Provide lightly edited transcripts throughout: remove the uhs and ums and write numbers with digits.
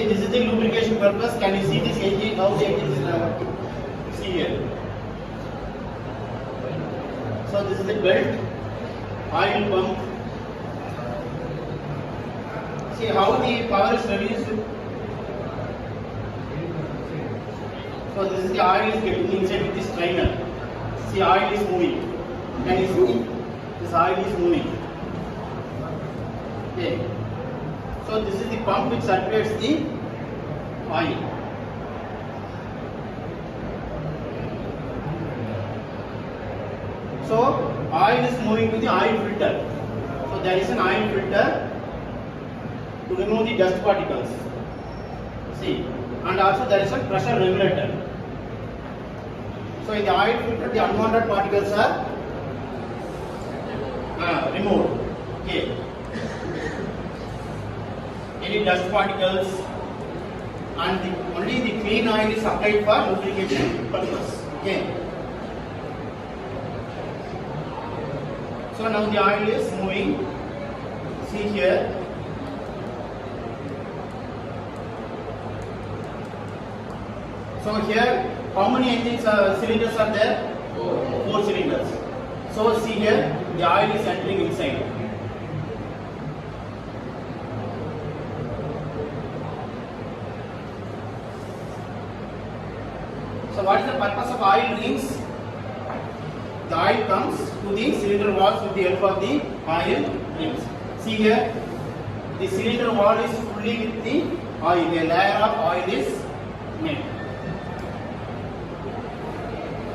See, this is the lubrication purpose. Can you see this engine? How the engine is working? See here. So this is the belt, oil pump. See how the power is reduced. So this is the oil is getting inside with this strainer. See, oil is moving. Can you see? This oil is moving. Okay. So this is the pump which circulates the oil. So oil is moving to the oil filter. So there is an oil filter to remove the dust particles. See, and also there is a pressure regulator. So in the oil filter, the unwanted particles are removed. Okay. Any dust particles, and only the clean oil is applied for lubrication purpose. Okay. So now the oil is moving. See here. So here, how many engines cylinders are there? 4 cylinders. So see here, the oil is entering inside. So what is the purpose of oil rings? The oil comes to the cylinder walls with the help of the oil rings. See here, the cylinder wall is fully with the oil. A layer of oil is made.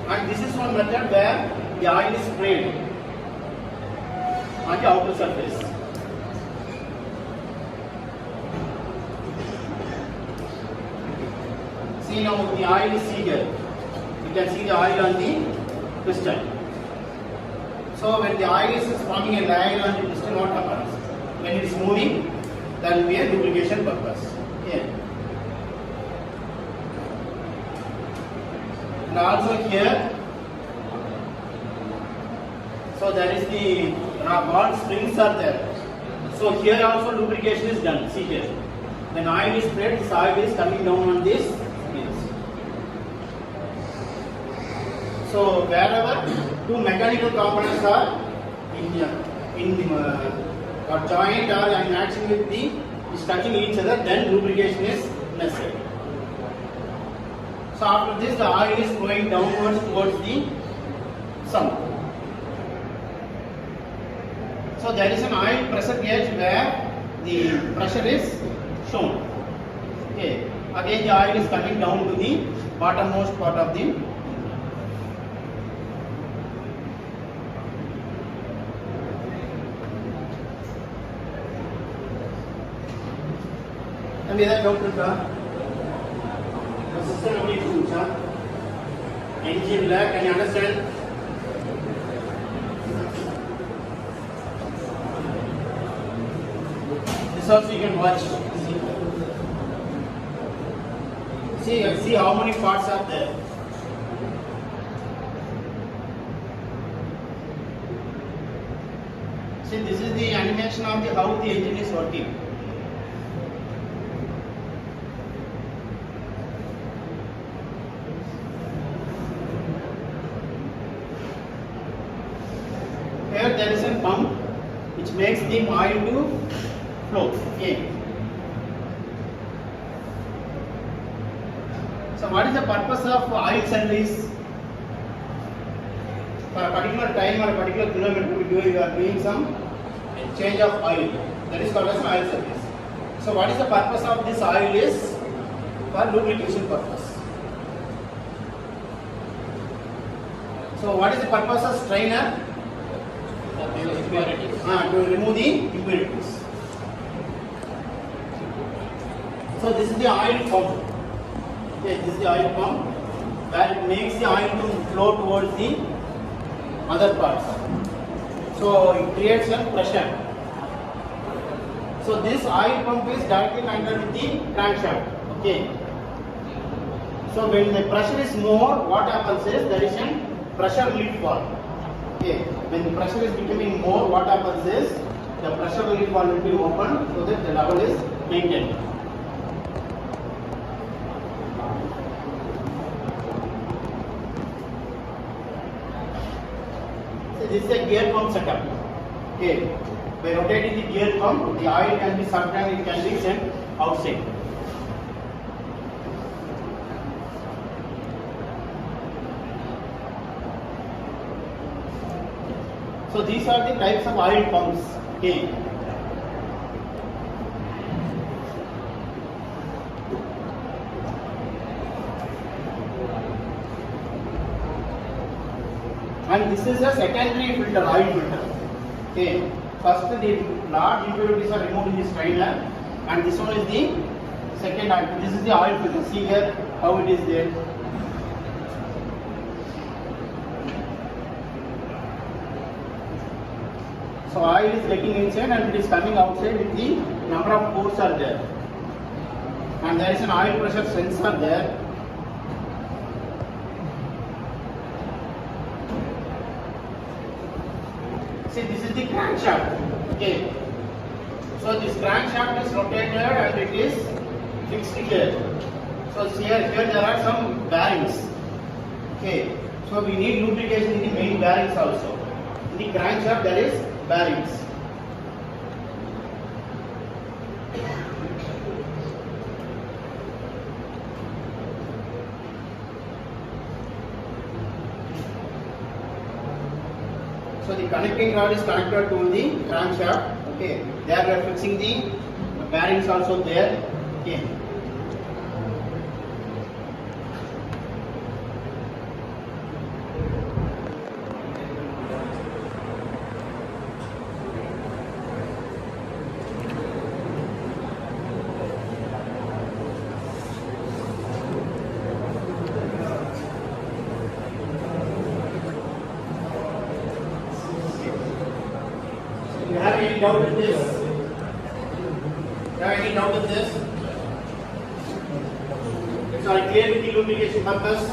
And this is one method where the oil is sprayed on the outer surface. See now the oil is here. You can see the oil on the piston. So when the oil is forming a layer on the piston, what happens? When it is moving, there will be a lubrication purpose. Okay. And also here, so there is the ball springs are there. So here also lubrication is done. See here, when oil is sprayed, this oil is coming down on this springs. So wherever two mechanical components are or joined or matching with the is touching each other, then lubrication is necessary. So after this, the oil is going downwards towards the sump. So there is an oil pressure gauge where the pressure is shown. Okay. Again, the oil is coming down to the bottommost part of the. And either doubt the system of the tools, engine black, can you understand? This also you can watch. See how many parts are there. See, this is the animation of the how the engine is working. Here there is a pump which makes the oil to flow. Okay. So what is the purpose of oil service? For a particular time or a particular kilometer you are doing some change of oil. That is called as oil service. So what is the purpose of this oil is for lubrication purpose. So what is the purpose of strainer? To remove the impurities. So this is the oil pump. Okay, this is the oil pump where it makes the oil to flow towards the other parts. So it creates a pressure. So this oil pump is directly connected with the crankshaft. Okay. So when the pressure is more, what happens is there is a pressure relief valve. Okay. When the pressure is becoming more, what happens is the pressure relief valve will be opened so that the level is maintained. So this is a gear pump setup. Okay. By rotating the gear pump, the oil can be sucked and it can be sent outside. So these are the types of oil pumps. Okay. And this is a secondary filter, oil filter. Okay. First the large impurities are removed in the strainer, and this one is the second oil. This is the oil filter. See here how it is there. So oil is getting inside and it is coming outside with the number of pores are there. And there is an oil pressure sensor there. See, this is the crankshaft. Okay. So this crankshaft is rotated and it is fixed here. So here there are some bearings. Okay. So we need lubrication in the main bearings also. In the crankshaft there is bearings. So the connecting rod is connected to the crankshaft. Okay, there we are fixing the bearings also there. Okay. Do you have any doubt with this? Do you have any doubt with this? So I clear with the lubrication purpose.